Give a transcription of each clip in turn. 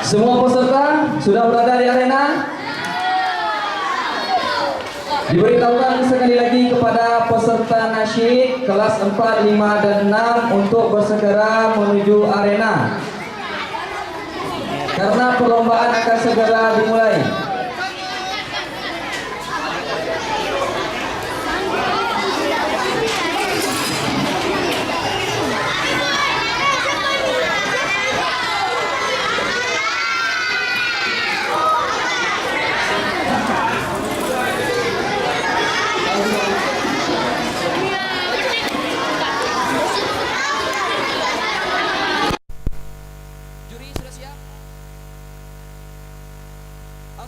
Semua peserta sudah berada di arena? Diberitahukan sekali lagi kepada peserta nasyid kelas 4, 5, dan 6 untuk bersegera menuju arena karena perlombaan akan segera dimulai.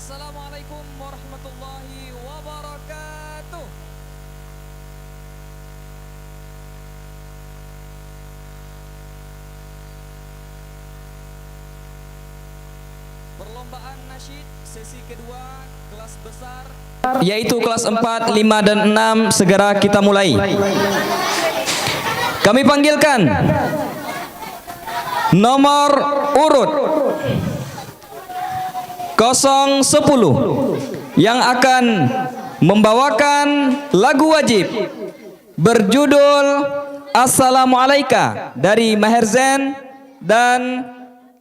Assalamualaikum warahmatullahi wabarakatuh. Perlombaan nasyid sesi kedua kelas besar yaitu kelas 4, 5, dan 6 segera kita mulai. Kami panggilkan nomor urut 010 yang akan membawakan lagu wajib berjudul Assalamualaika dari Maher Zain dan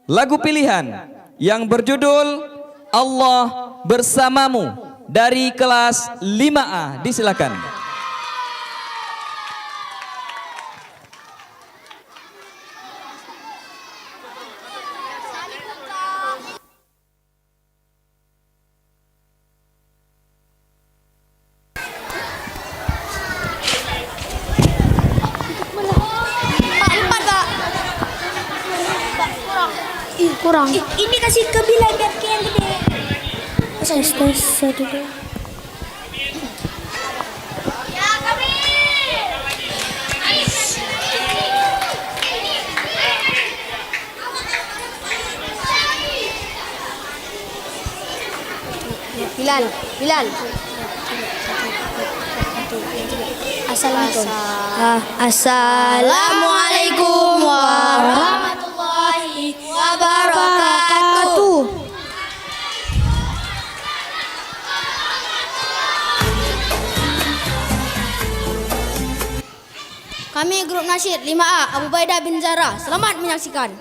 lagu pilihan yang berjudul Allah Bersamamu dari kelas 5A. Disilakan. Kurang. Ini kasih ke Bilal biar ke yang gede. Tes satu dua. Ya kami. Bilal. Assalamualaikum warahmatullahi wabarakatuh. Kami grup nasyid 5A Abu Baidah bin Zara. Selamat menyaksikan.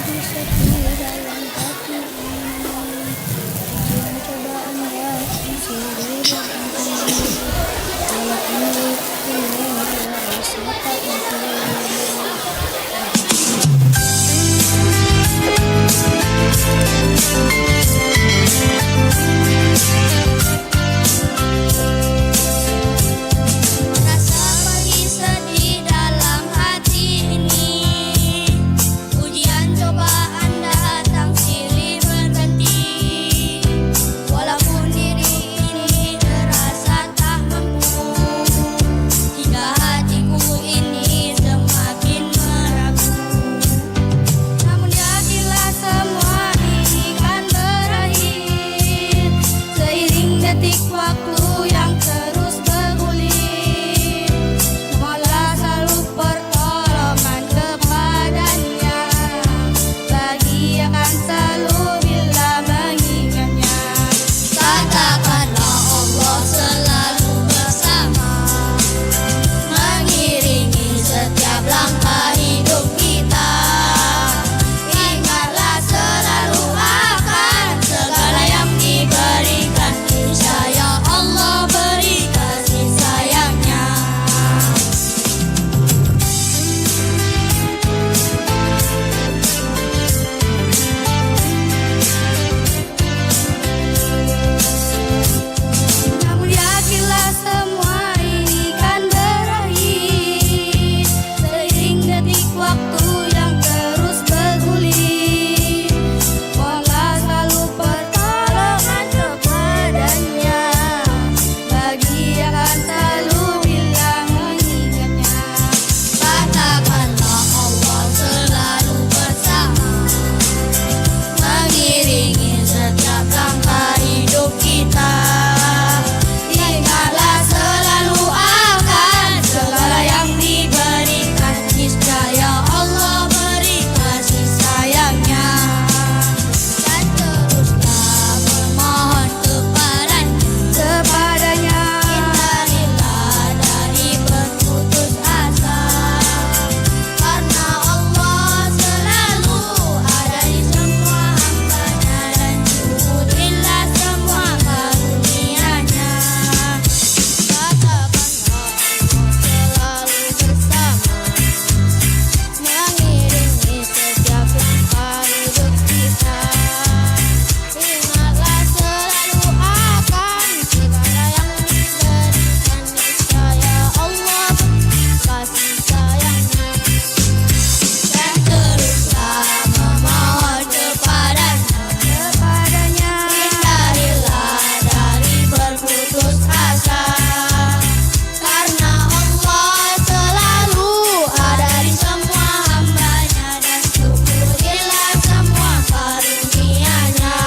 jadi sepi dalam hati ini. Ujian cobaan datang silih berganti. Walaupun itu rasa tak mampu. Rasa pergi sedih dalam hati ini. Ujian cobaan datang silih berganti. Walaupun diri ini terasa tak mampu, hingga hatiku ini semakin meragu. Namun yakinlah semua ini kan berakhir, seiring detik waktu yang terus bergulir. Mohonlah selalu pertolongan kepadanya, bagi akan selalu bila mengingatnya. Katakanlah Allah selalu bersama, mengiringi setiap langkah hidup kita. Ingatlah selalu akan segala yang diberikan, niscaya Allah beri kasih sayangnya. Namun yakinlah semua ini kan berakhir, seiring detik waktu yang terus bergulir. Mohonlah selalu pertolongan kepadanya, bagi yang akan selalu bila mengingatnya. Katakanlah Allah selalu bersama, mengiringi setiap langkah hidup kita. Ingatlah selalu akan segala yang diberikan, niscaya Allah beri kasih sayangnya. Dan teruslah memohon kepadanya, hindarilah dari berputus asa, karena Allah selalu ada di semua hambanya, dan syukurilah semua karunia-Nya. Katakanlah Allah selalu bersama, mengiringi setiap langkah hidup kita. Ingatlah selalu akan segala yang diberikan, niscaya Allah beri kasih sayangnya. Dan teruslah memohon kepadanya, hindarilah dari berputus asa, karena Allah selalu ada di semua hambanya, dan syukurilah semua karunia-Nya.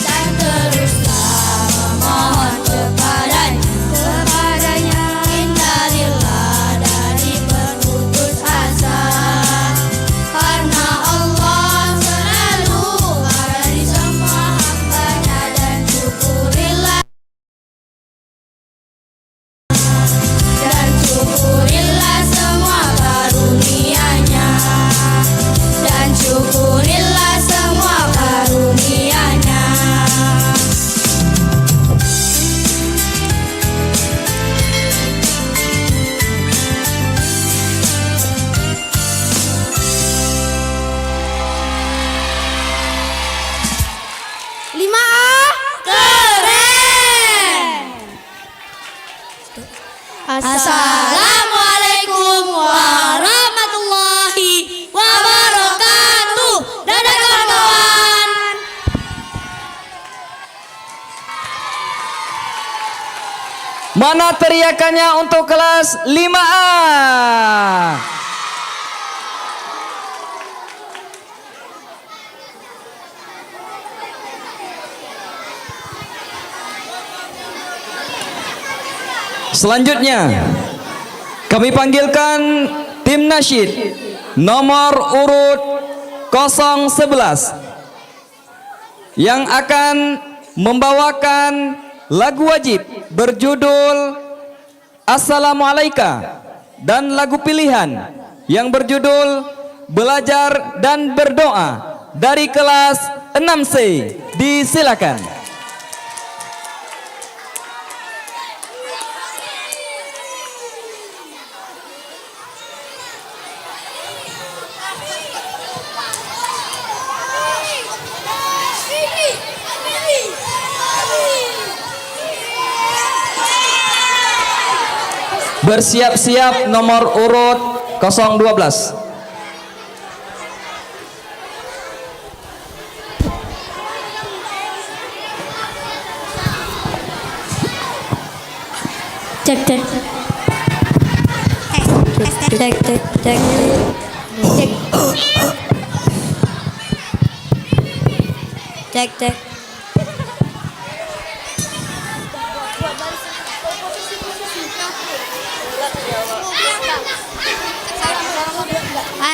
Dan teruslah memohon kepadanya, hindarilah dari berputus asa, karena Allah selalu ada di semua hambanya, dan syukurilah semua karunia-Nya. Dan syukurilah semua karunia-Nya. Lima A keren. Assalamualaikum warahmatullahi wabarakatuh. Dadah kawan-kawan. Mana teriakannya untuk kelas 5A? Selanjutnya kami panggilkan tim nasyid nomor urut 011 yang akan membawakan lagu wajib berjudul Assalamualaikum dan lagu pilihan yang berjudul belajar dan berdoa dari kelas 6C. Disilakan. Bersiap-siap nomor urut 012. Cek cek. Cek cek cek. Cek cek.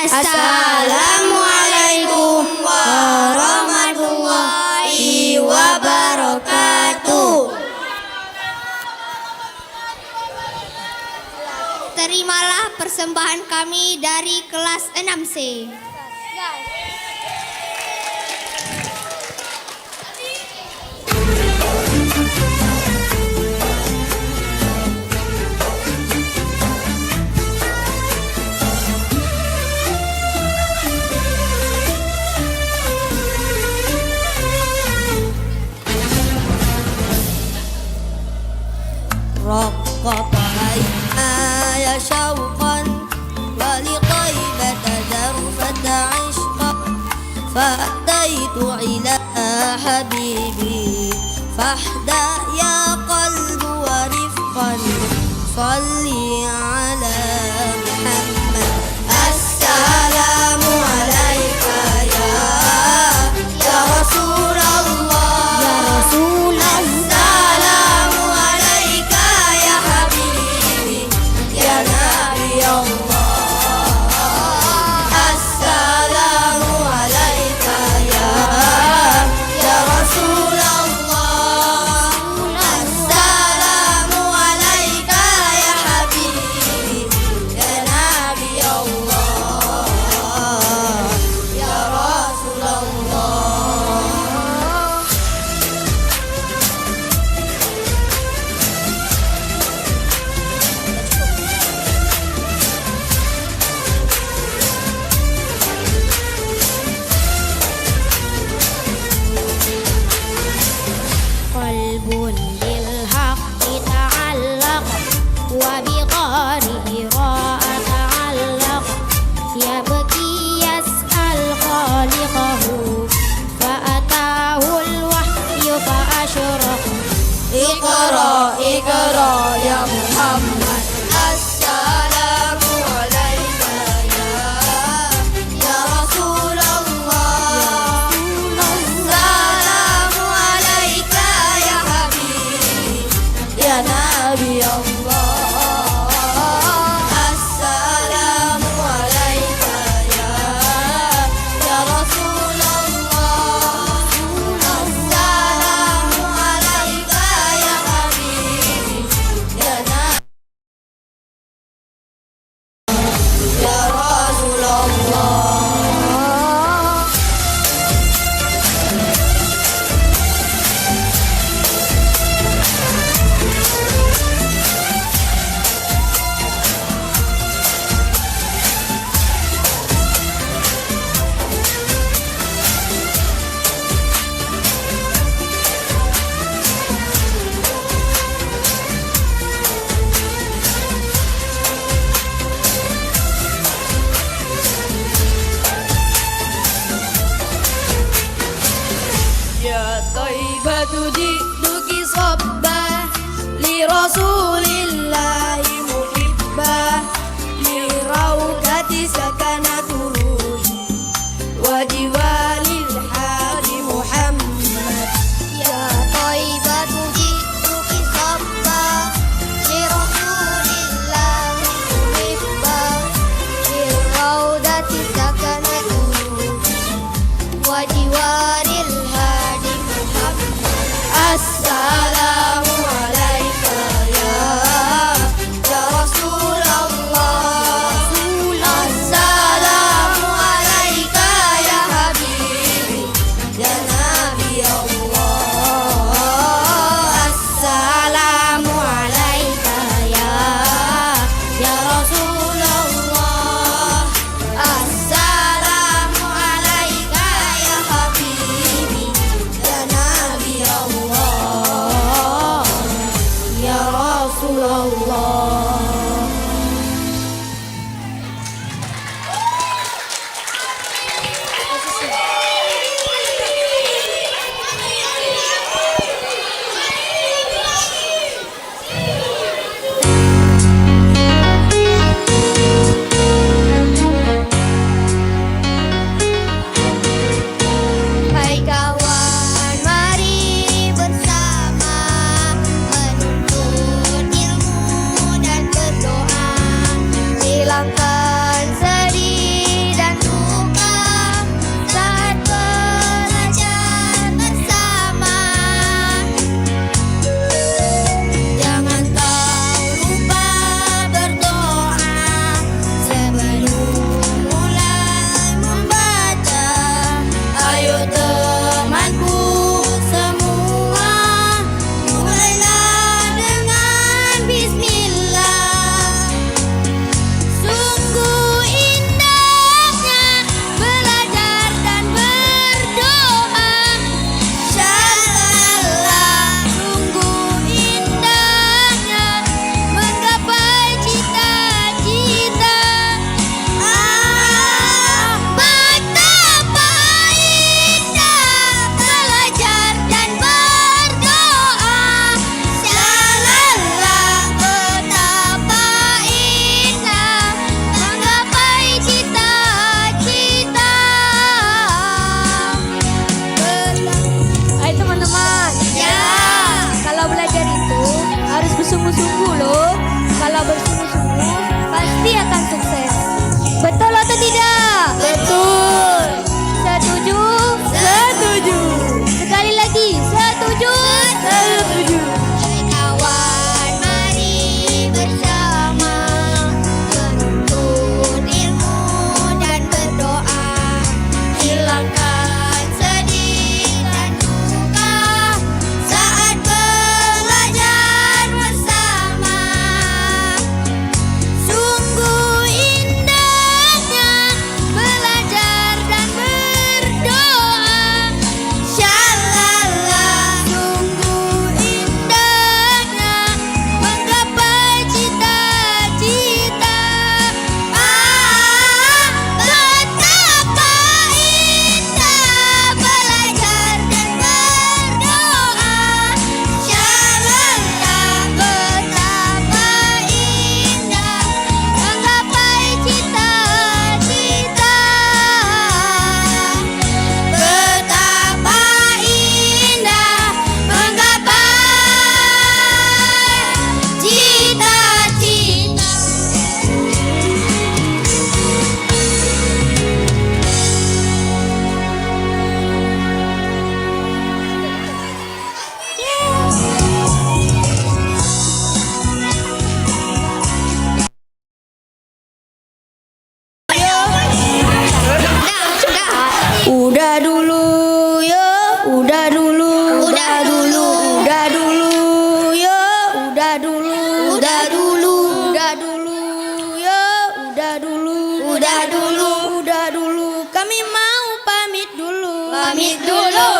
Assalamualaikum warahmatullahi wabarakatuh. Terimalah persembahan kami dari kelas 6C. رقق يا شوقا ولطيبة ذرفة عشقا فأتيت إلى حبيبي فاحدى يا قلب ورفقا صلي على محمد. السلام عليك يا رسول الله يا رسول الله. السلام عليك يا حبيبي يا نبي الله. السلام عليك يا رسول الله. السلام عليك يا حبيبي يا نبي الله يا رسول الله. قلب بالحق تعلق وبغاره راء تعلق يبكي يسأل خالقه فأتاه الوحي فأشرق. اقرأ اقرأ يا محمد. السلام عليك يا رسول الله. السلام عليك يا حبيبي يا نبي الله. السلام عليك يا رسول الله. السلام عليك يا حبيبي يا نبي يا رسول الله. يا طيبة جئتك صبا لرسول الله محبا لروضة سكنة روحي وجوال الحاج محمد. يا طيبة جئتك صبا لرسول الله محبا للروضة سكنة وجوار الهادي محمد. السلام عليك يا رسول الله. السلام pamit dulu.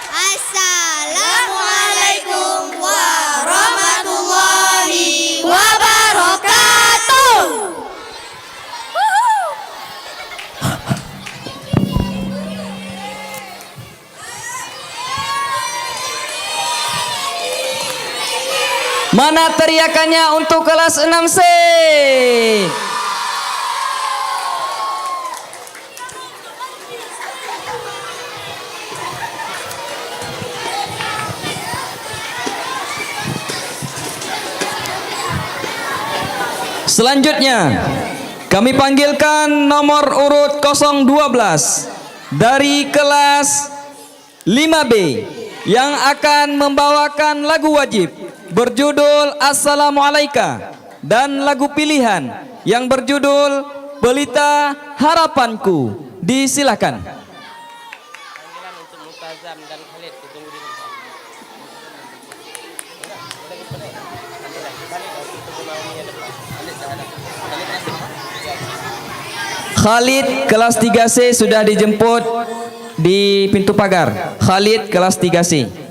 Assalamualaikum warahmatullahi wabarakatuh. Mana teriakannya untuk kelas 6C? Selanjutnya, kami panggilkan nomor urut 012 dari kelas 5B yang akan membawakan lagu wajib berjudul Assalamualaikum dan lagu pilihan yang berjudul Pelita Harapanku. Disilakan. Khalid kelas 3C sudah dijemput di pintu pagar. Khalid kelas 3C.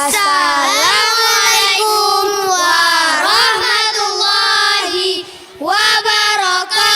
Assalamualaikum warahmatullahi wabarakatuh.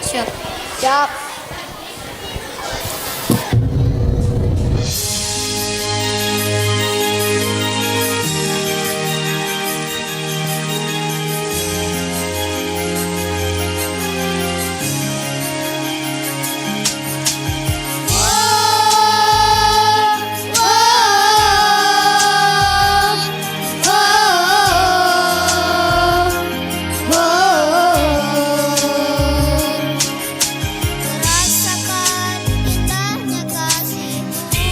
Siap. Siap. Rasakan indahnya kasihmu,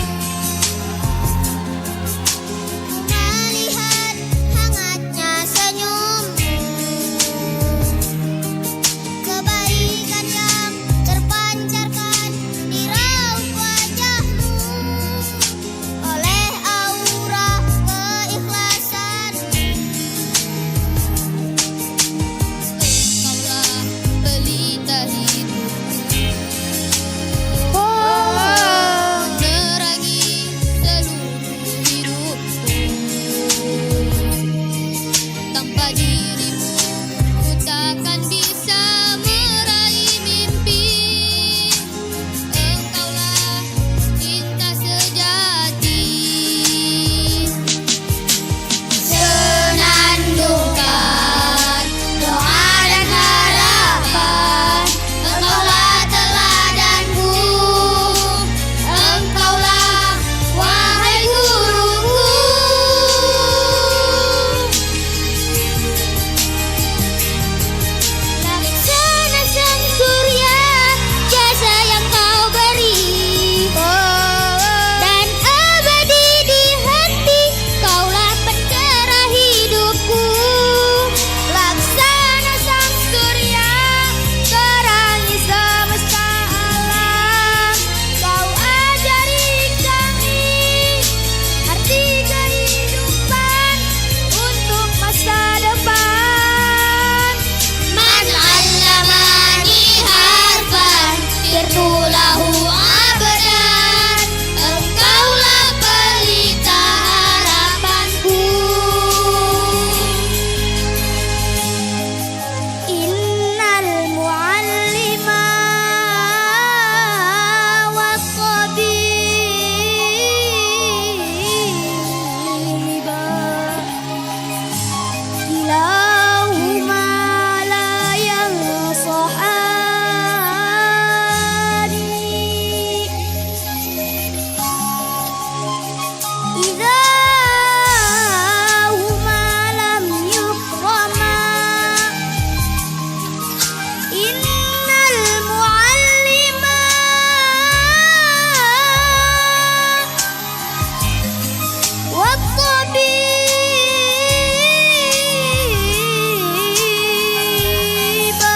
melihat hangatnya senyummu, kebaikan yang terpancarkan di raut wajahmu, oleh aura keikhlasanmu. Kaulah pelita hidupku, menerangi seluruh hidupku. Tanpa dirimu, ku takkan bisa meraih mimpi. Engkaulah cinta sejati. Senandungkan doa dan harapan, engkaulah teladanku, engkaulah wahai guruku. Laksana sang surya, jasa yang kau beri, dan abadi di hati, kaulah pencerah hidupku. Laksana sang surya, terangi semesta alam, kau ajari kami arti kehidupan untuk masa depan. Man 'allamani harfan sirtu lahu abadan, engkaulah pelita harapanku. Innal mu'allima was-tabiba kilahuma la yansahani idza huma lam yukrama. Innal mu'allima wat-tabiba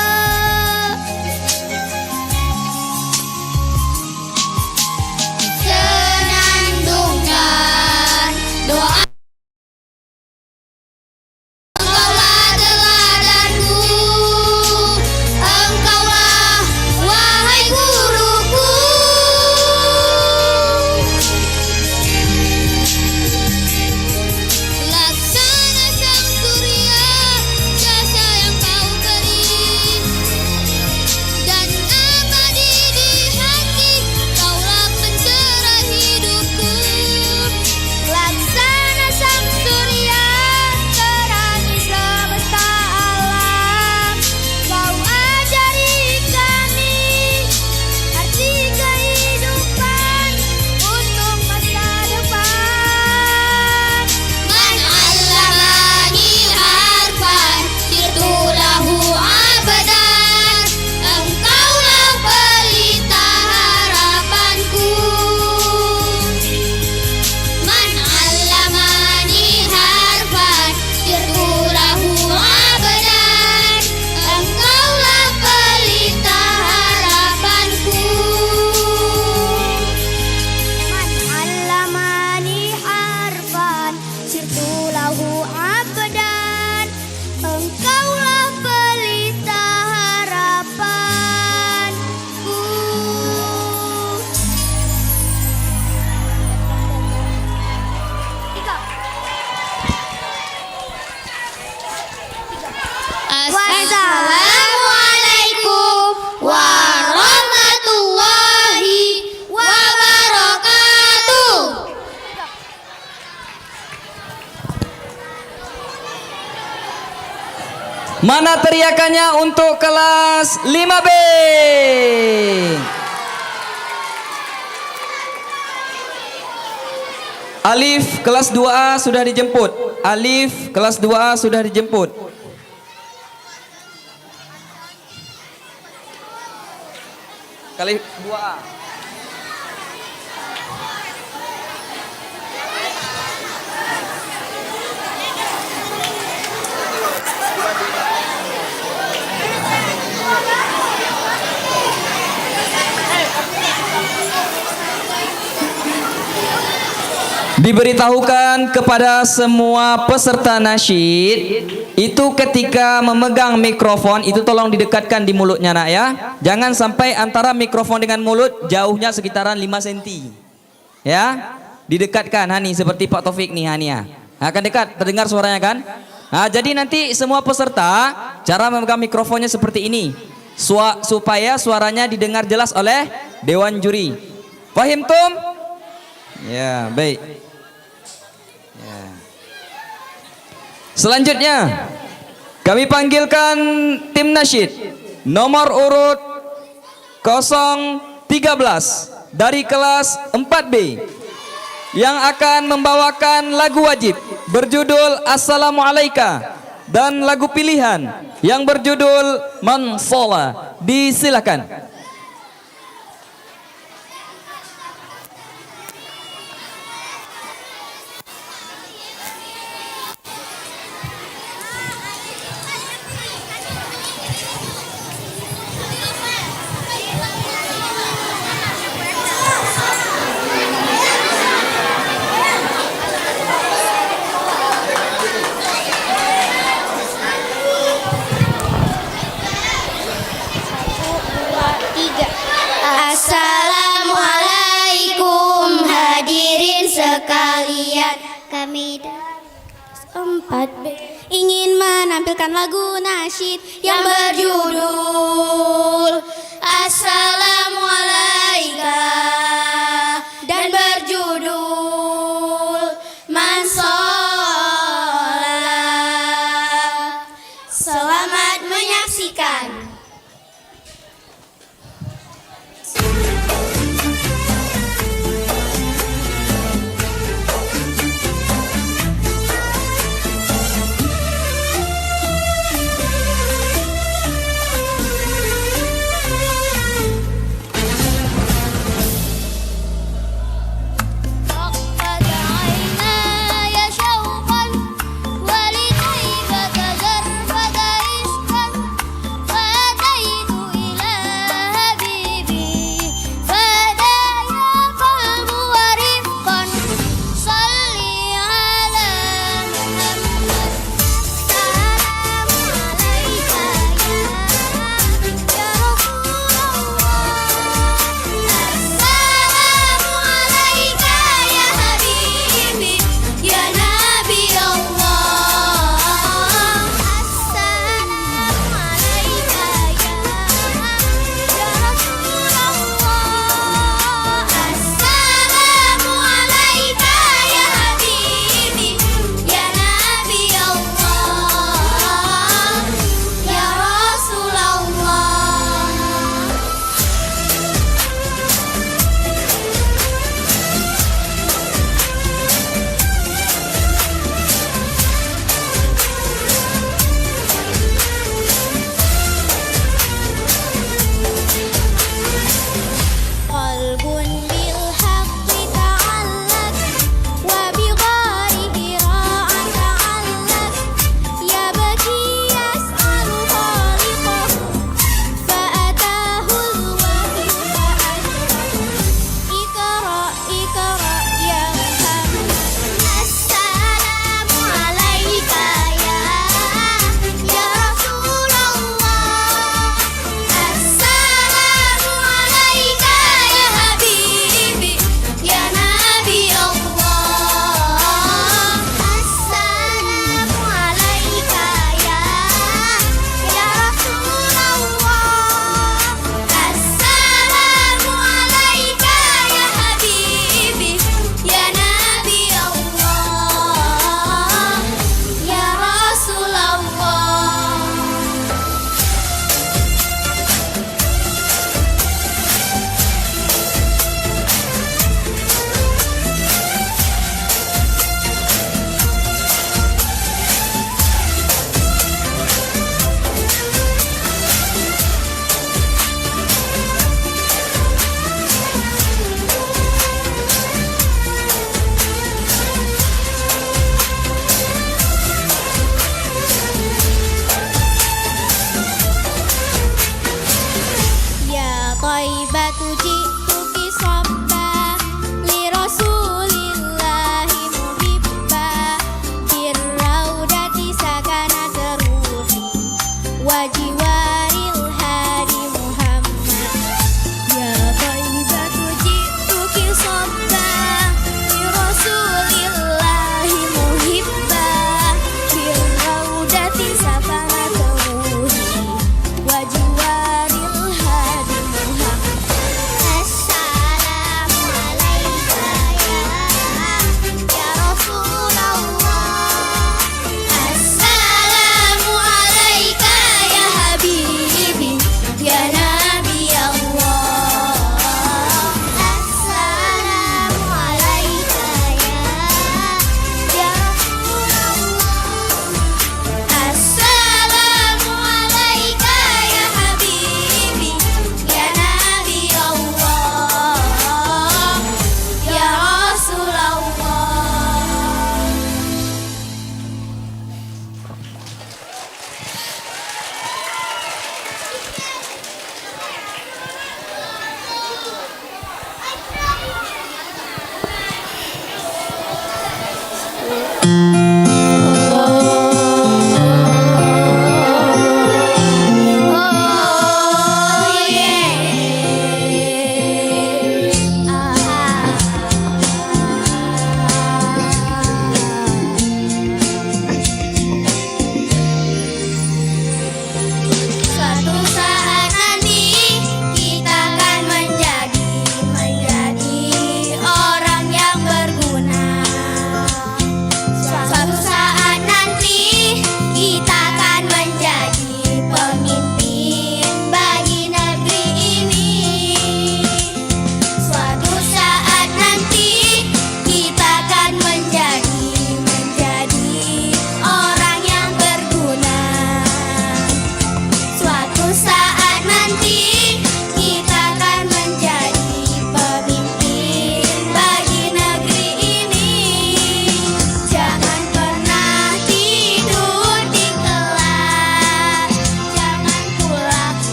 Senandungkan doa, engkaulah teladanku, engkaulah wahai guruku. Mana teriakannya untuk kelas 5B? Alif kelas 2A sudah dijemput. Alif kelas 2A sudah dijemput. Kali 2A. Diberitahukan kepada semua peserta nasyid itu ketika memegang mikrofon itu tolong didekatkan di mulutnya nak ya. Jangan sampai antara mikrofon dengan mulut jauhnya sekitaran 5 cm. Ya, didekatkan Hani seperti Pak Taufik nih Hani ya. Akan dekat, terdengar suaranya kan? Nah, jadi nanti semua peserta cara memegang mikrofonnya seperti ini. Supaya suaranya didengar jelas oleh dewan juri. Fahim tum? Ya, baik. Selanjutnya kami panggilkan tim nasyid nomor urut 013 dari kelas 4B yang akan membawakan lagu wajib berjudul Assalamualaika dan lagu pilihan yang berjudul Man Shola. Disilakan. Assalamualaikum hadirin sekalian. Kami dari 4B ingin menampilkan lagu nasyid yang berjudul Assalamualaika dan berjudul Man Shola. Selamat menyaksikan.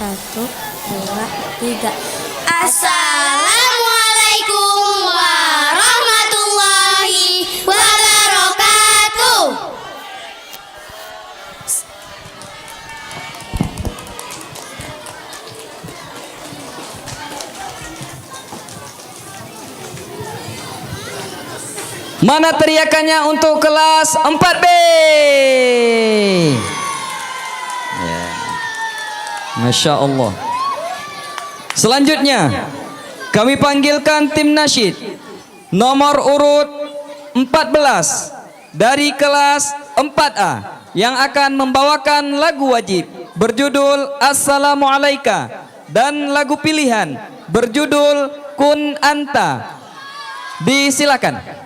Satu, dua, tiga. Assalamualaikum warahmatullahi wabarakatuh. Mana teriakannya untuk kelas 4B? Ya. Masya Allah. Selanjutnya kami panggilkan tim nasyid nomor urut 14 dari kelas 4A yang akan membawakan lagu wajib berjudul Assalamualaikum dan lagu pilihan berjudul Kun Anta. Disilakan.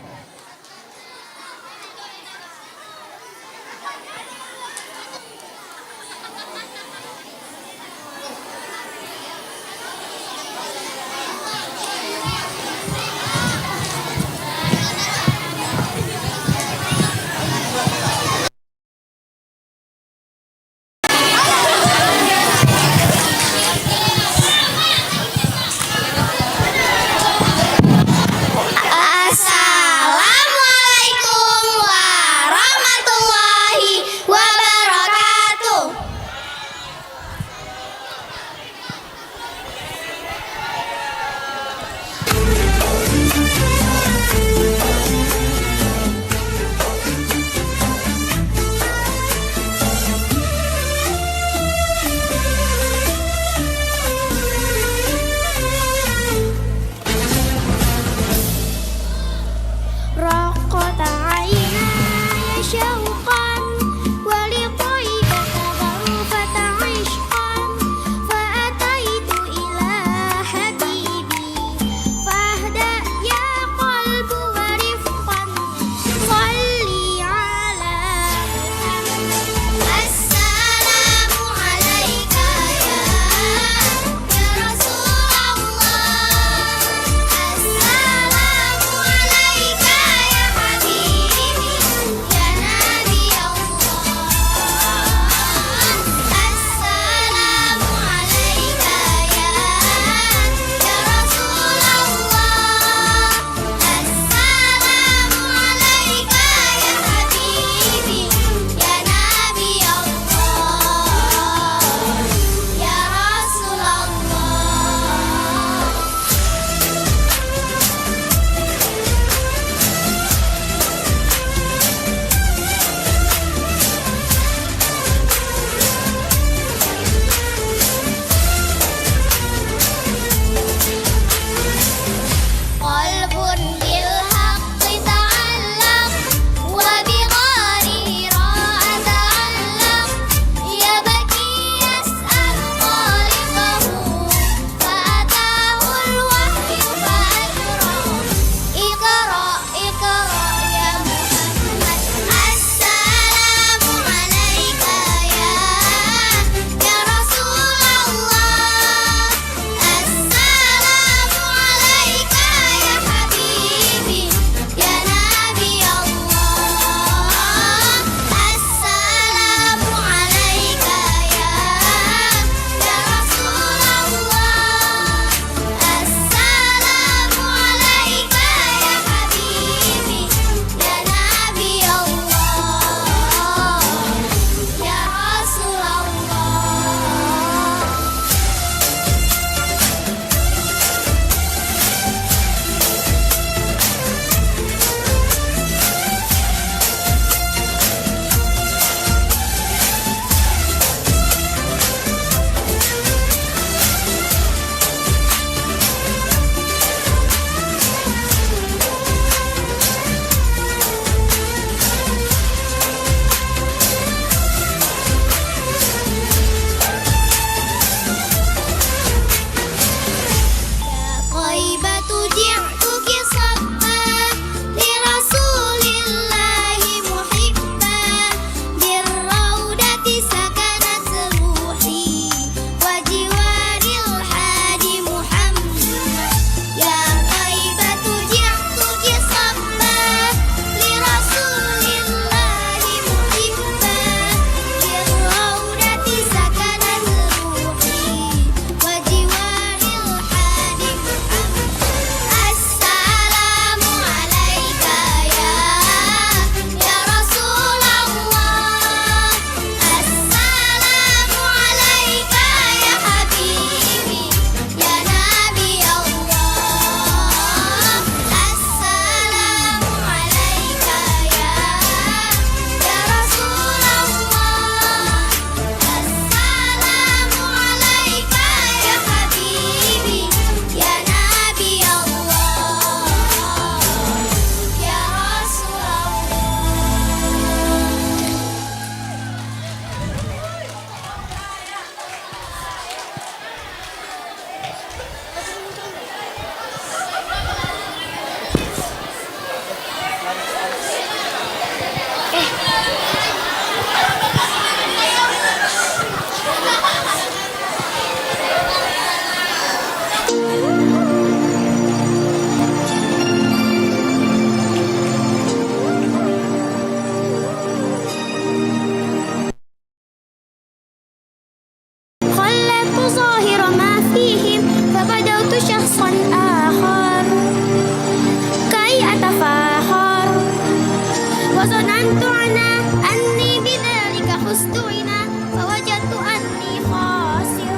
تعنى أني بذلك خست عنا فوجدت أني خاسر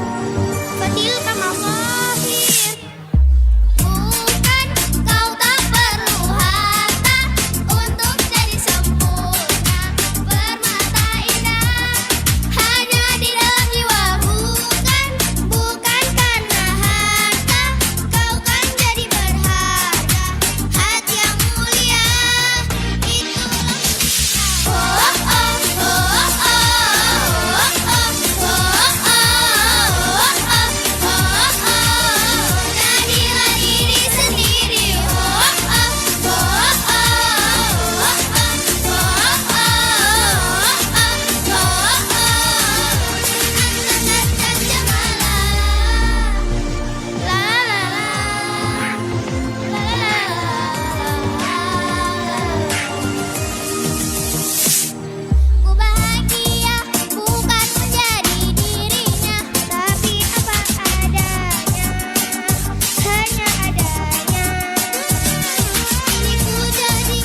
فتلك مصافير bukan kau tak perlu harta untuk jadi sempurna bermata indah hanya di dalam jiwa bukan karena harta kau kan jadi berharga hati yang mulia itulah jadilah diri sendiri Ku bahagia bukan menjadi dirinya tapi apa adanya hanya adanya ini ku jadi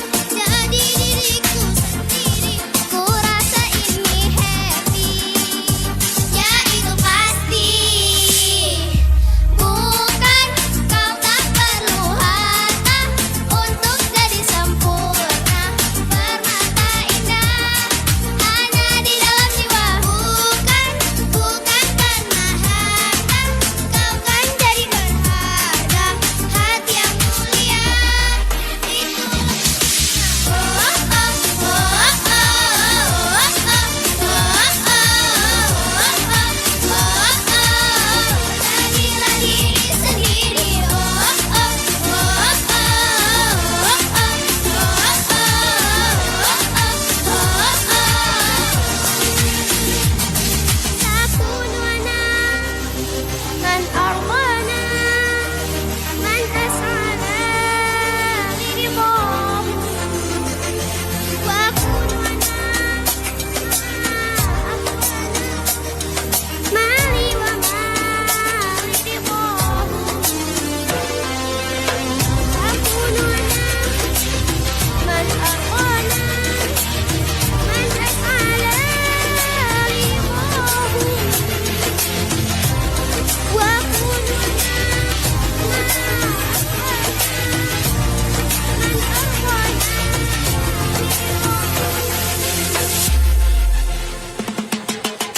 diriku sendiri ku rasa ini happy ya itu pasti bukan kau tak perlu harta untuk jadi sempurna bermata indah hanya di dalam jiwa bukan karena harta kau kan jadi berharga hati yang mulia jadilah diri sendiri Sakununa man arwana man as'ala lidham wa kununa mali wa mali lidham Sakununa man arwana man as'ala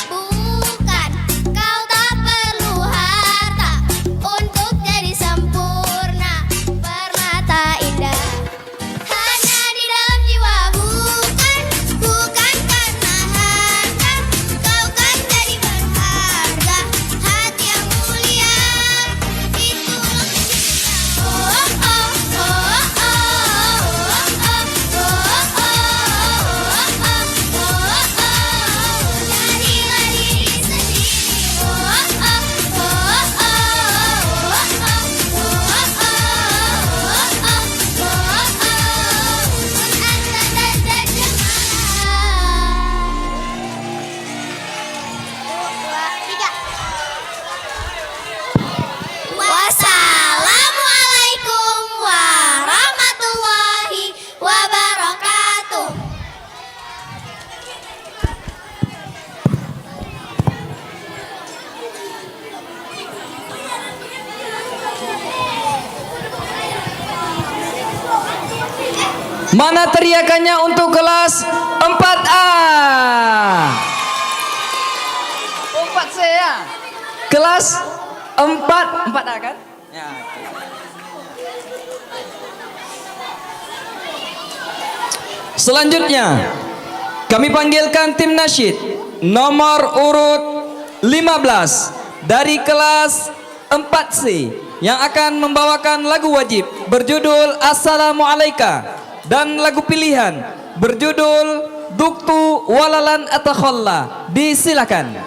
bukan kau tak perlu harta untuk jadi sempurna bermata indah hanya di dalam jiwa bukan karena harta kau kan jadi berharga hati yang mulia itulah jadilah diri sendiri Wassalamualaikum warahmatullahi wabarakatuh. Mana teriakannya untuk kelas 4A? 4C ya? Kelas 4A kan? Ya. Selanjutnya kami panggilkan tim nasyid nomor urut 15 dari kelas 4C yang akan membawakan lagu wajib berjudul Assalamualaikum dan lagu pilihan berjudul Duktu Walalan Atakhalla. Disilakan.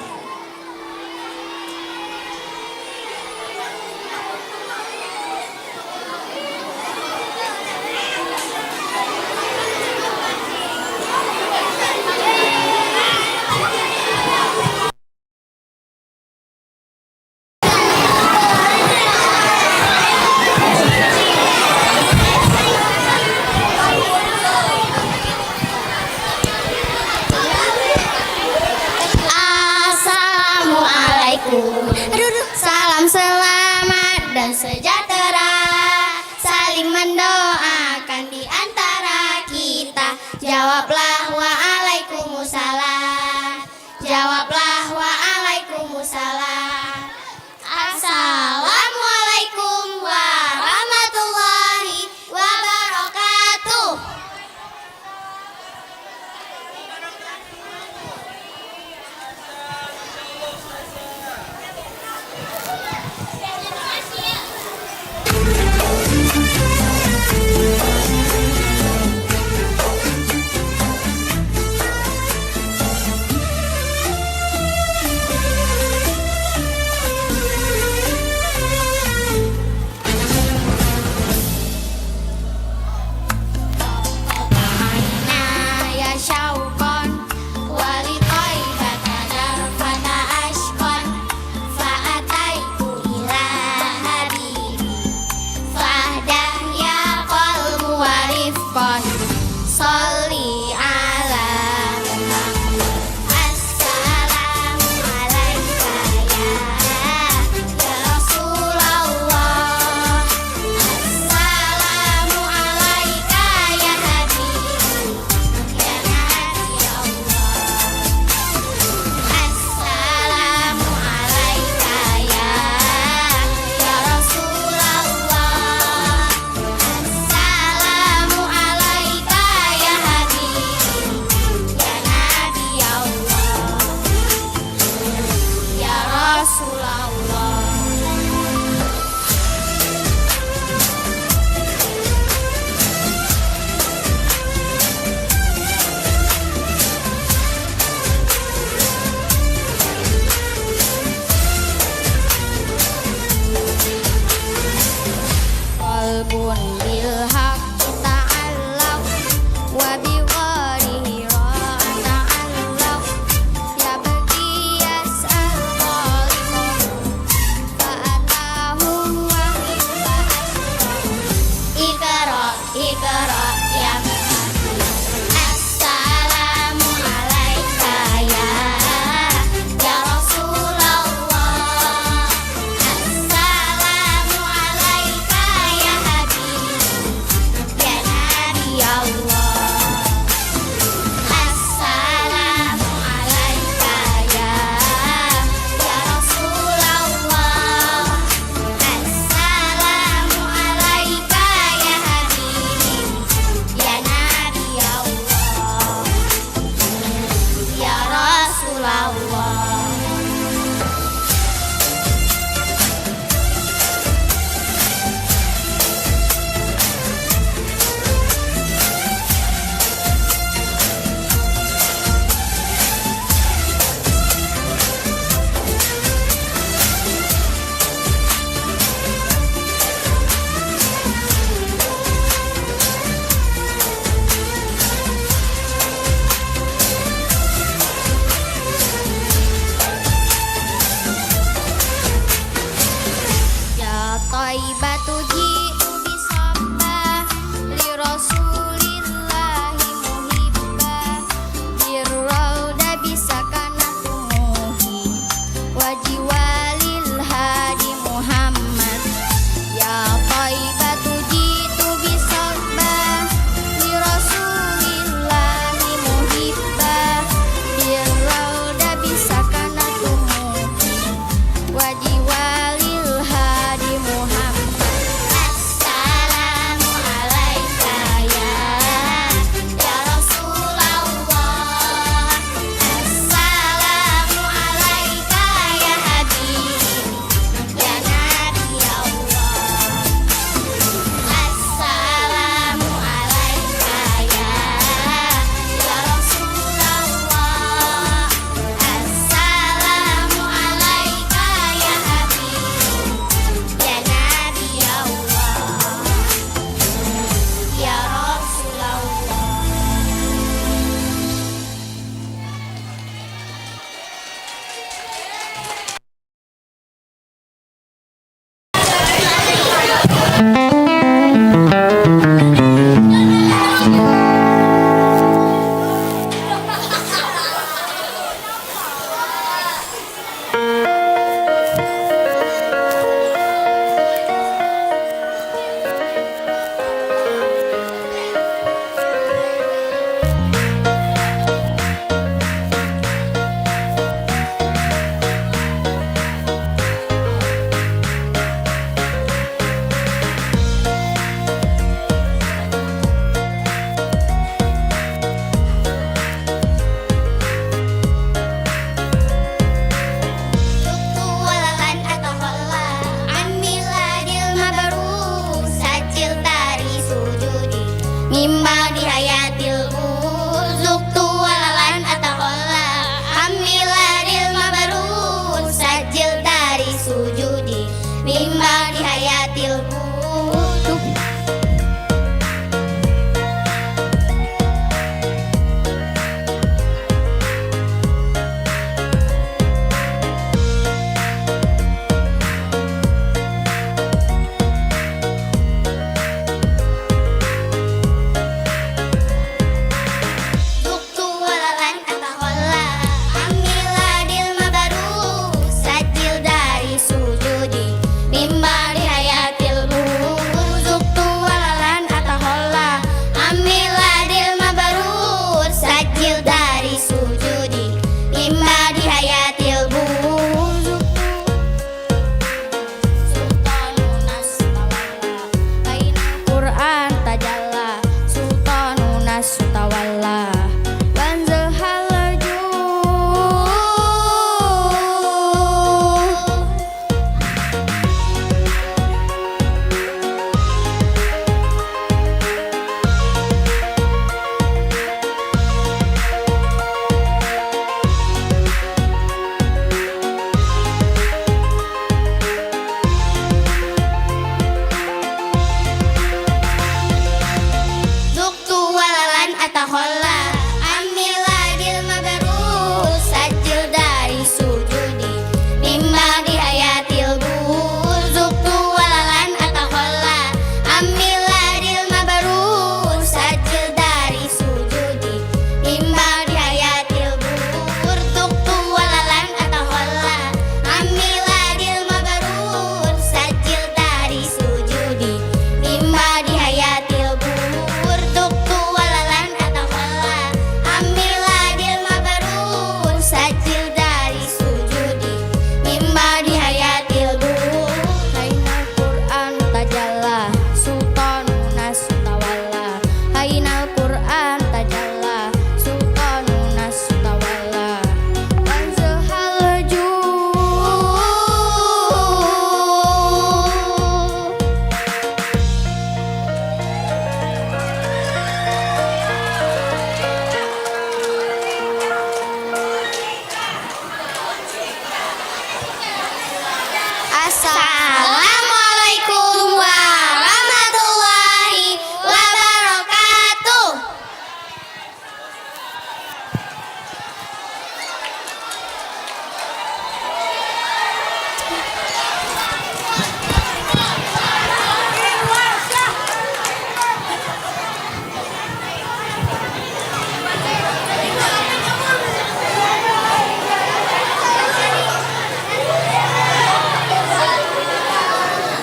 Assalamualaikum warahmatullahi wabarakatuh.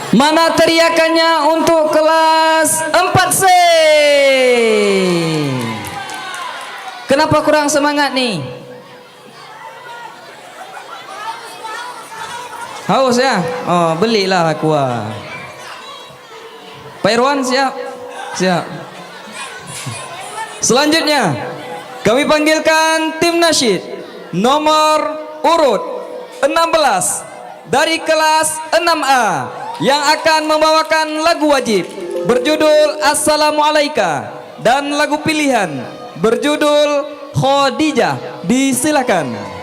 Mana teriakannya untuk kelas 4C? Kenapa kurang semangat nih? Haus ya? Oh, belilah aqua. Pak Irwan siap? Siap. Selanjutnya, kami panggilkan tim nasyid nomor urut 16 dari kelas 6A yang akan membawakan lagu wajib berjudul Assalamualaikum dan lagu pilihan berjudul Khadijah. Disilakan.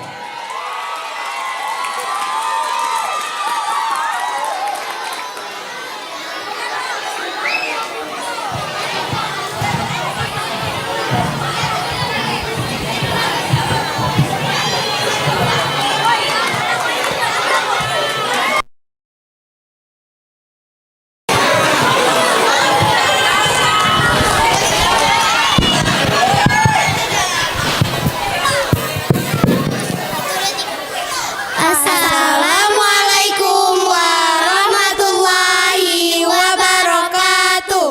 Assalamualaikum warahmatullahi wabarakatuh.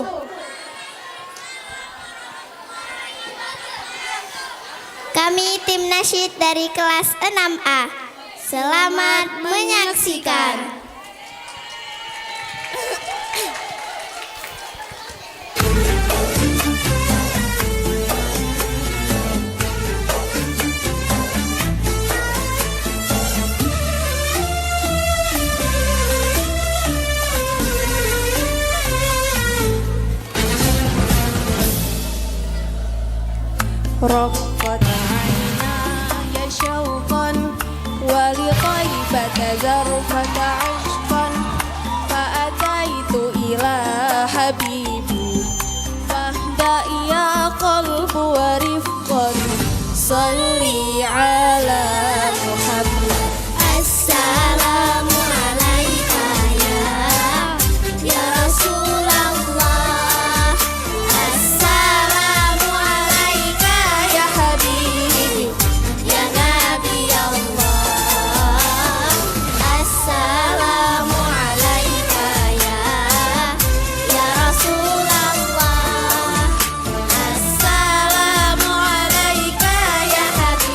Kami tim nasyid dari kelas 6A. Selamat menyaksikan. رقت عيناي شوقا ولطيبة زرفة عشقا فأتيت إلى حبيبي فاهدأ يا قلب ورفقا صلي على محمد. السلام عليك ya Rasulullah. Assalamu alaika يا حبيبي ya Nabi Allah. Assalamu alaika ya Rasulullah. Assalamu alaika ya Habib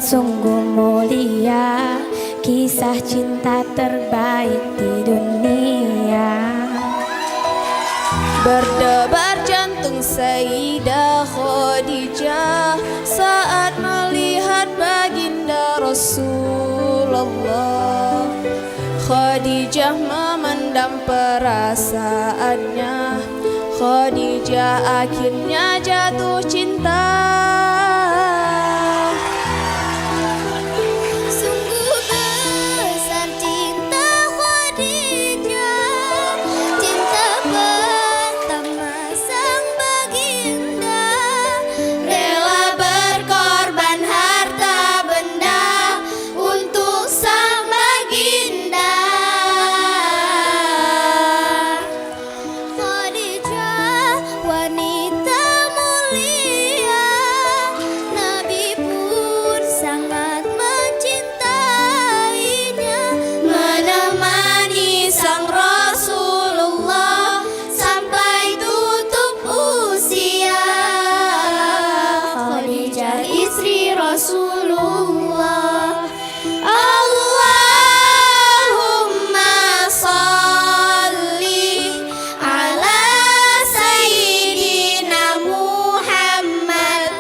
sungguh mulia, kisah cinta terbaik di dunia. Berdebar jantung Sayyidah Khadijah saat melihat baginda Rasulullah. Khadijah memendam perasaannya, Khadijah akhirnya jatuh cinta. Sungguh besar cinta Khadijah, cinta pertama sang baginda, rela berkorban harta benda untuk sang baginda. Khadijah wanita mulia, Nabi pun sangat mencintainya, menemani sang Rasulullah sampai tutup usia. Khadijah istri Rasulullah. Allahumma salli ala Sayyidina Muhammad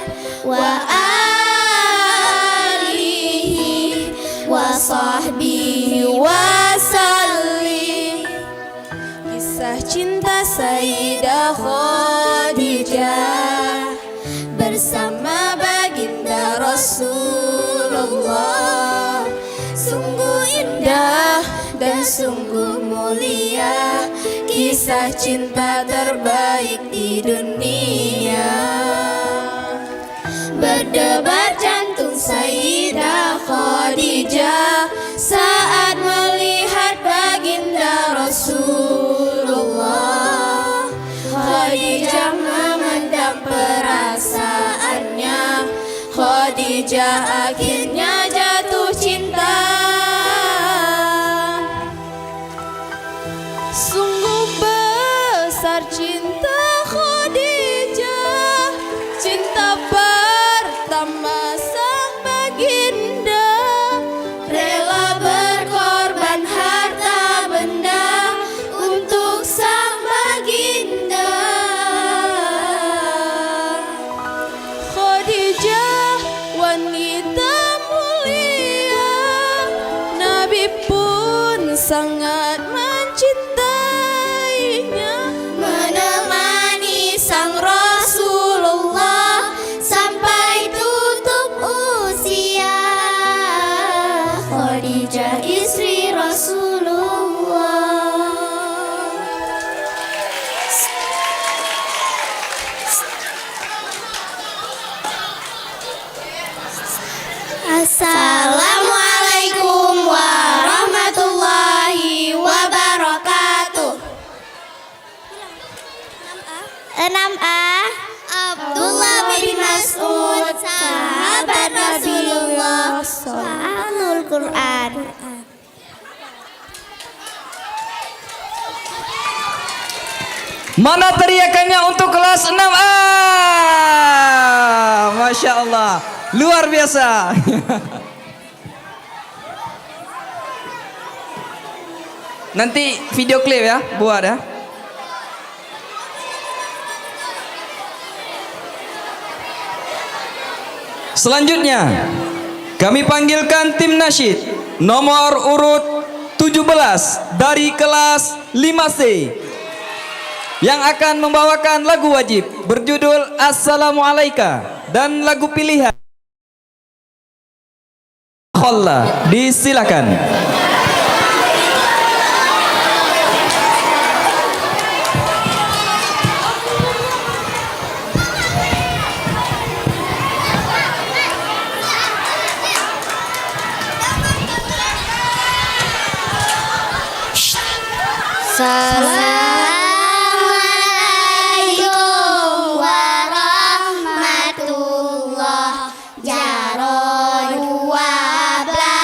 wa alihi wa sahbihi wa sallim. Kisah cinta Sayyidah Khadijah bersama baginda Rasulullah sungguh indah dan sungguh mulia, kisah cinta terbaik di dunia. Berdebar jantung Sayyidah Khadijah saat melihat baginda Rasulullah. Khadijah memendam perasaannya, Khadijah akhirnya jatuh cinta. Sungguh besar cinta Khadijah, cinta pertama sang baginda, rela berkorban harta benda untuk sang baginda. Khadijah wanita mulia, Nabi pun sangat mencintainya, Menemani sang Rasulullah sampai tutup usia. Khadijah istri Rasulullah. Assalamualaikum warahmatullahi wabarakatuh. 6A Abdullah bin Mas'ud, sahabat Rasulullah, Hafizul Quran. Mana teriakannya untuk kelas 6A? Masya Allah, luar biasa. Nanti video klip ya, buat ya. Selanjutnya, kami panggilkan tim nasyid nomor urut 17 dari kelas 5C yang akan membawakan lagu wajib berjudul Assalamualaikum dan lagu pilihan Khalla. Disilakan. Assalamualaikum warahmatullah. Jarod wabla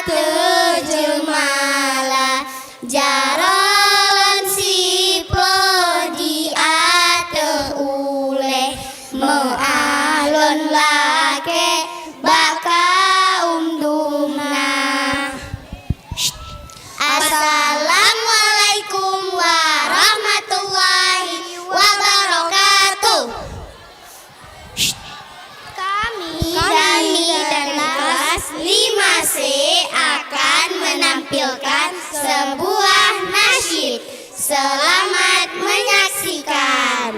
atujumala, jaron siplo di ate ule, mealon lake bakal sebuah nasyid. Selamat menyaksikan.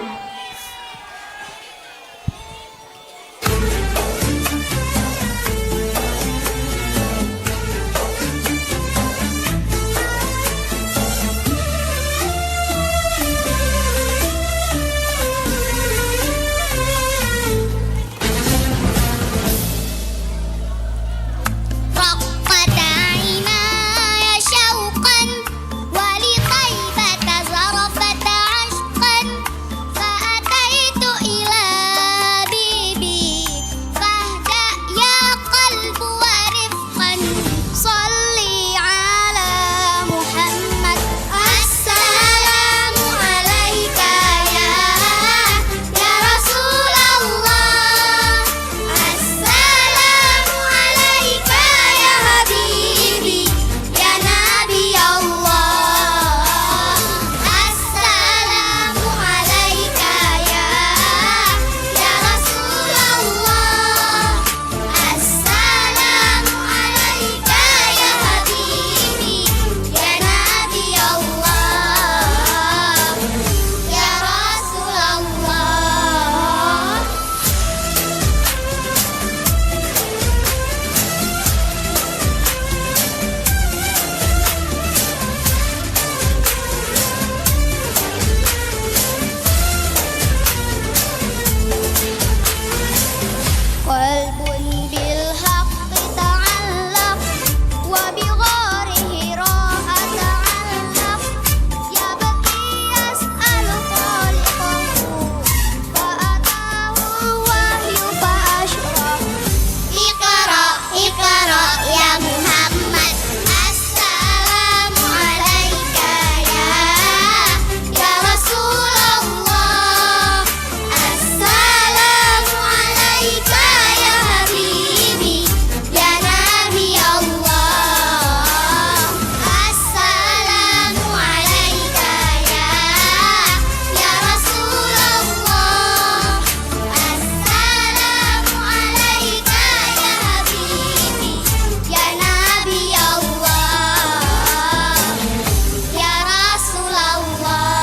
رقت عيناي شوقا ولطيبة زرفت عشقا فأتيت إلى بيبي فاهدأ يا قلب ورفقا صلي على محمد. السلام عليك يا رسول الله. السلام عليك يا حبيبي يا نبي الله. السلام عليك يا رسول الله. السلام عليك يا حبيبي يا نبي الله يا رسول الله. قلب بالحق تعلق وبغاره راح تعلق يبكي يسأل خالقه فأتاه الوحي فأشرق. اقرأ اقرأ يا محمد. السلام عليك يا رسول الله. السلام عليك يا حبيبي يا نبي الله. السلام عليك يا رسول الله. السلام عليك يا حبيبي يا نبي الله يا رسول الله.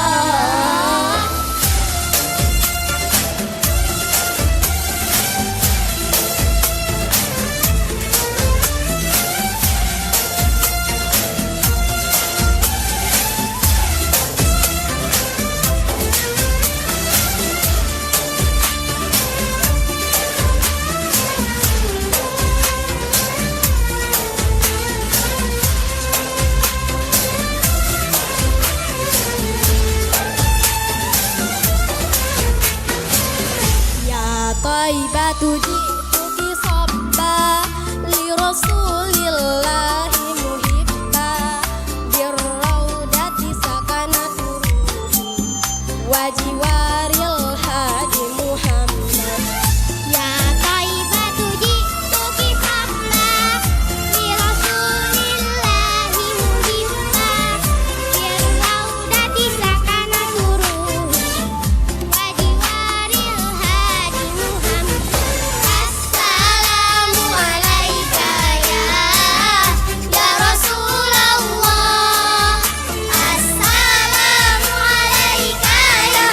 يا طيبة جئتك صبا لرسول الله محبا بالروضة سكنت روحي وجوار الهادي محمد. يا طيبة جئتك صبا لرسول الله محبا بالروضة سكنت روحي وجوار الهادي محمد. السلام عليك يا رسول الله. السلام عليك يا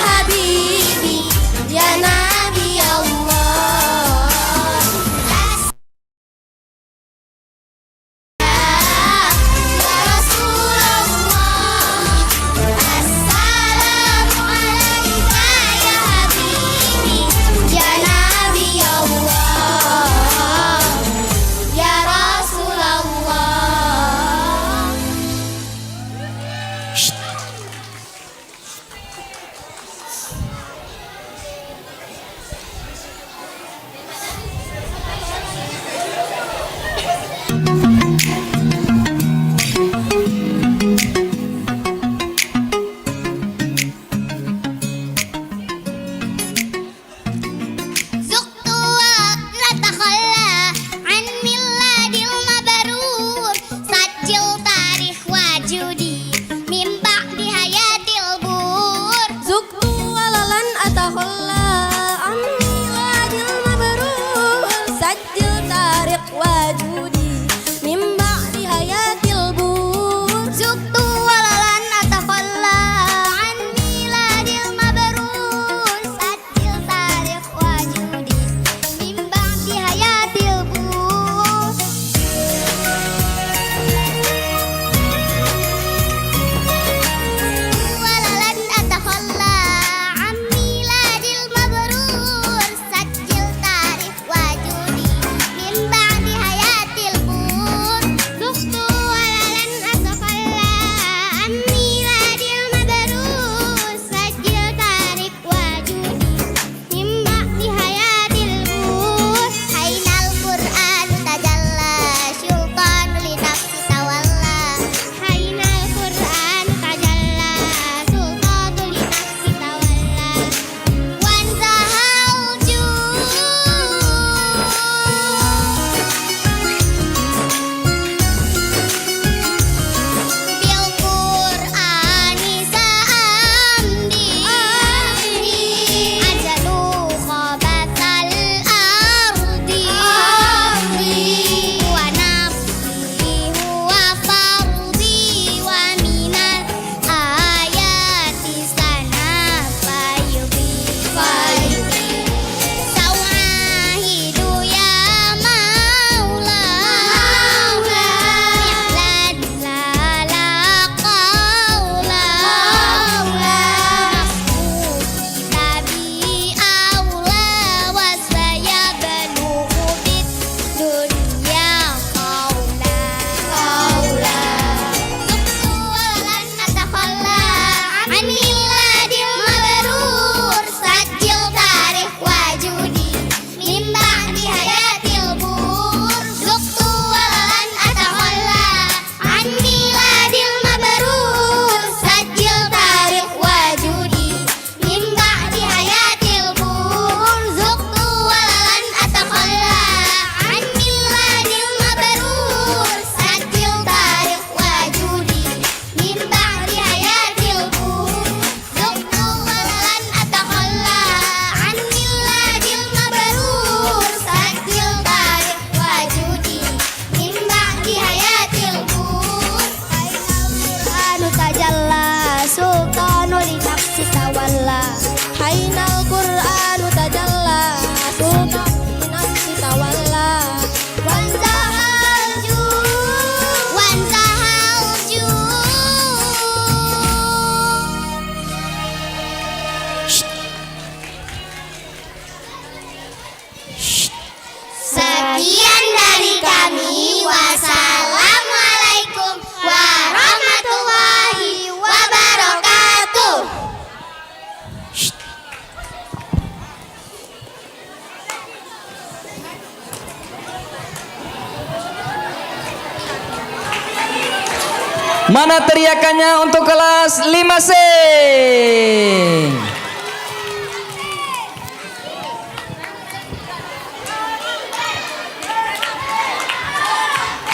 Mana teriakannya untuk kelas 5C?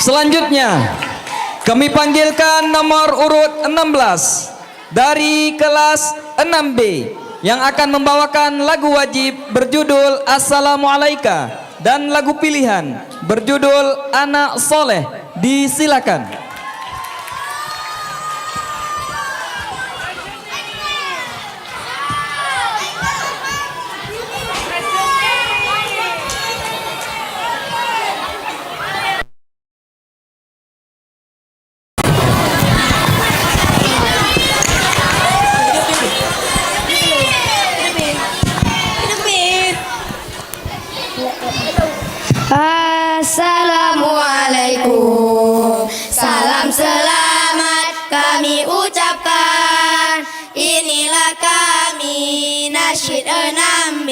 Selanjutnya kami panggilkan nomor urut 16 dari kelas 6B yang akan membawakan lagu wajib berjudul Assalamualaikum dan lagu pilihan berjudul Anak Soleh. Disilakan. Assalamualaikum, salam selamat kami ucapkan. Inilah kami nasyid 6B,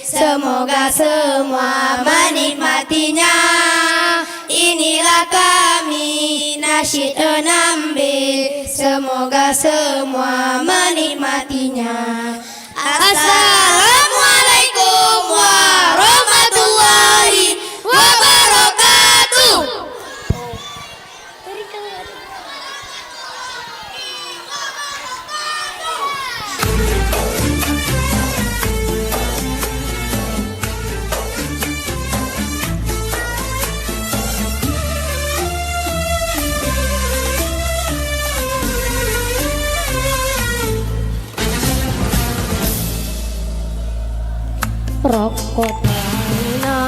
semoga semua menikmatinya. Inilah kami nasyid 6B, semoga semua menikmatinya. Assalamualaikum warahmatullahi wabarakatuh. رقتنا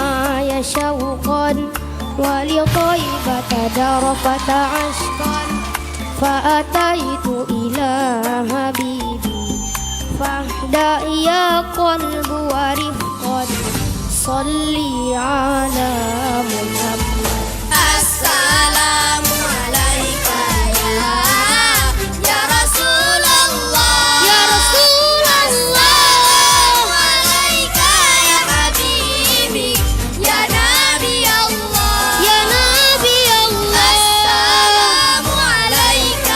يا شوقا ولطيبة درفة عشقا فأتيت إلى حبيبي فاهدأ يا قلب ورفقا صلي على محمد. السلام عليك يا رسول الله يا رسول الله عليك يا حبيبي يا نبي الله يا نبي الله. السلام عليك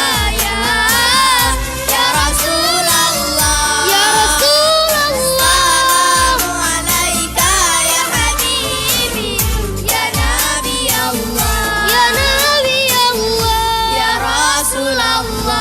يا رسول الله يا رسول الله عليك يا حبيبي يا نبي الله يا نبي الله يا رسول الله.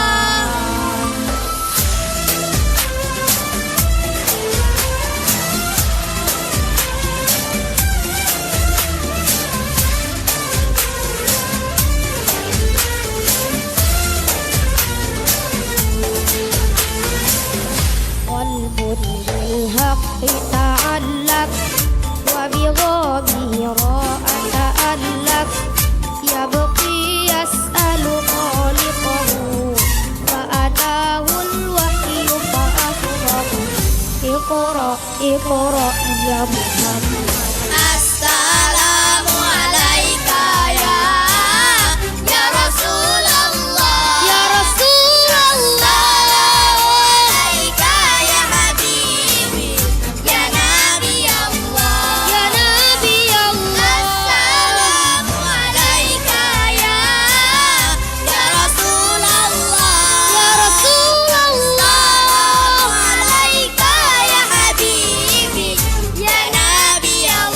قلب بالحق تعلق وبغابه راء تألق يبقي يسأل خالقه فأتاه الوحي فأخبره اقرأ اقرأ يا محمد. Assalamu alayka ya Rasulullah ya Rasulullah alayka ya habibi ya nabi Allah ya nabi Allah. Assalamu alayka ya Rasulullah ya Rasulullah alayka ya habibi ya nabi Allah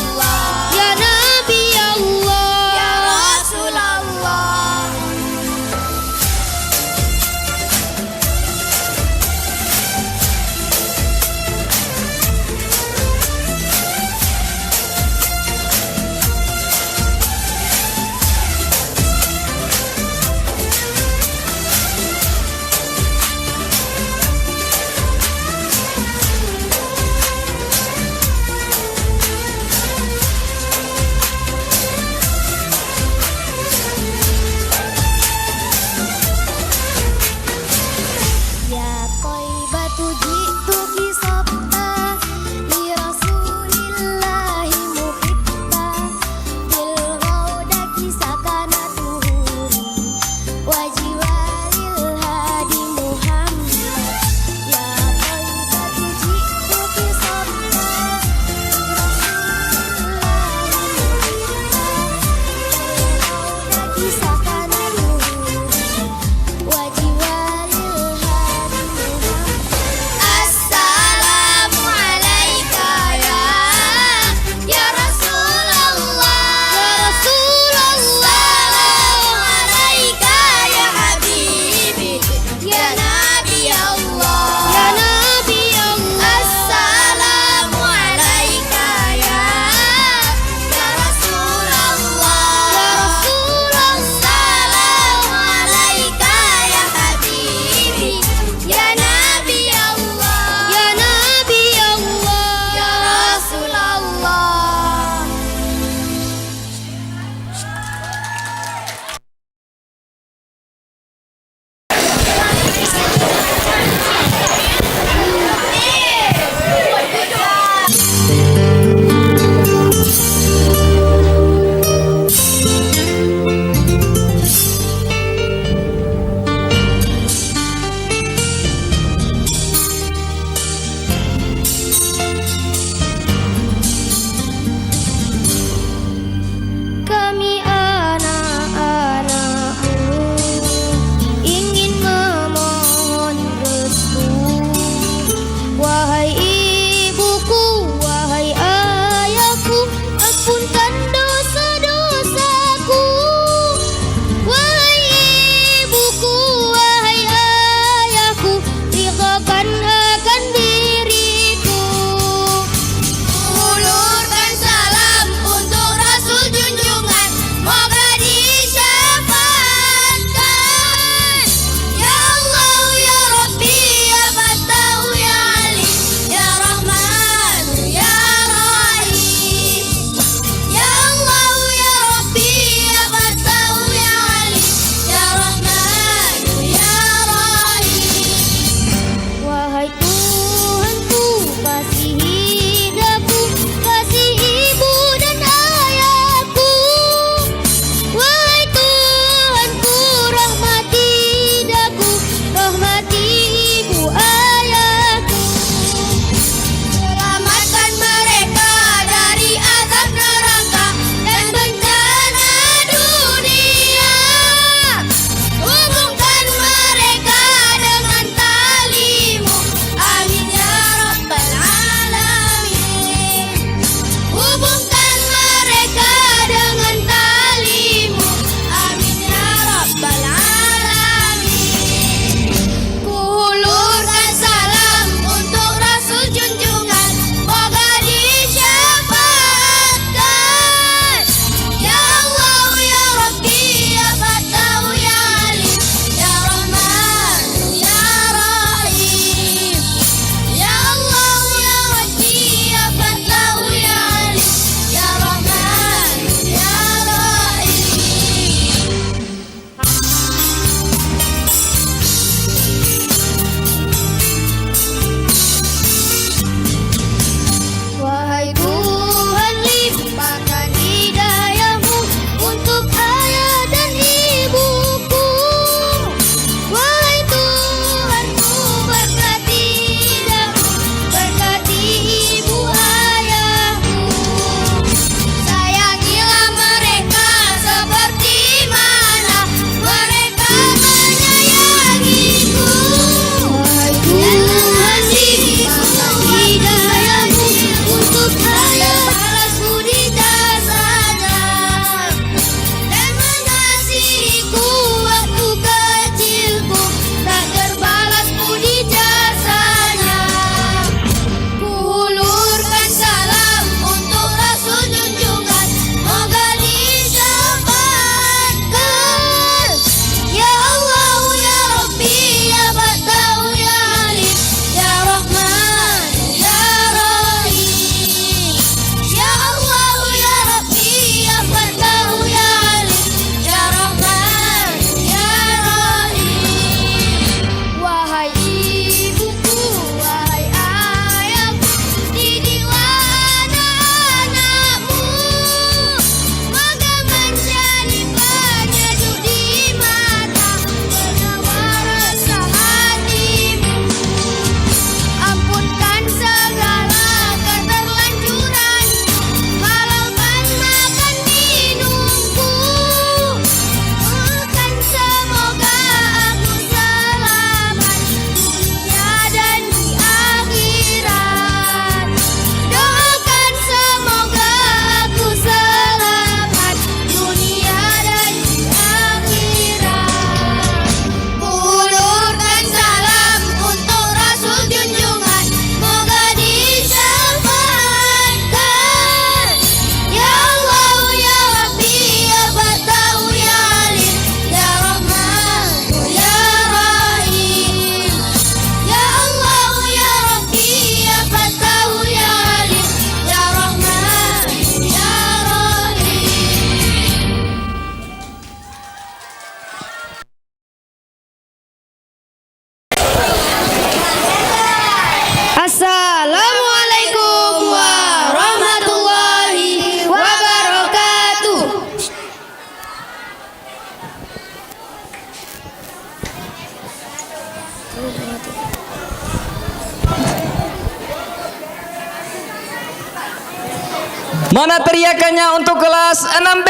Mana teriakannya untuk kelas 6B?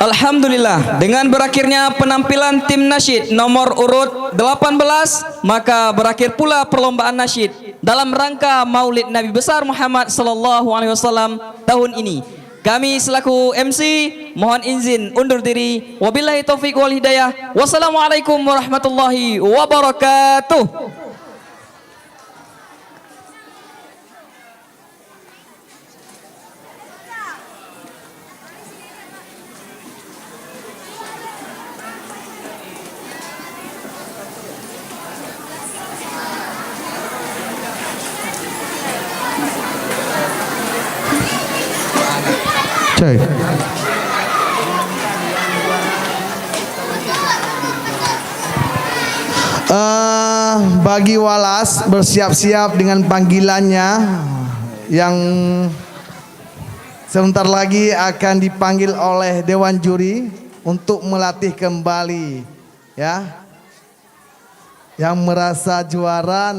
Alhamdulillah, dengan berakhirnya penampilan tim nasyid nomor urut 18, maka berakhir pula perlombaan nasyid dalam rangka Maulid Nabi besar Muhammad sallallahu alaihi wasallam tahun ini. Kami selaku MC mohon izin undur diri. Wabillahi taufik wal hidayah. Wassalamualaikum warahmatullahi wabarakatuh. Cek. Bagi Walas bersiap-siap dengan panggilannya yang sebentar lagi akan dipanggil oleh Dewan Juri untuk melatih kembali, ya. Yang merasa juara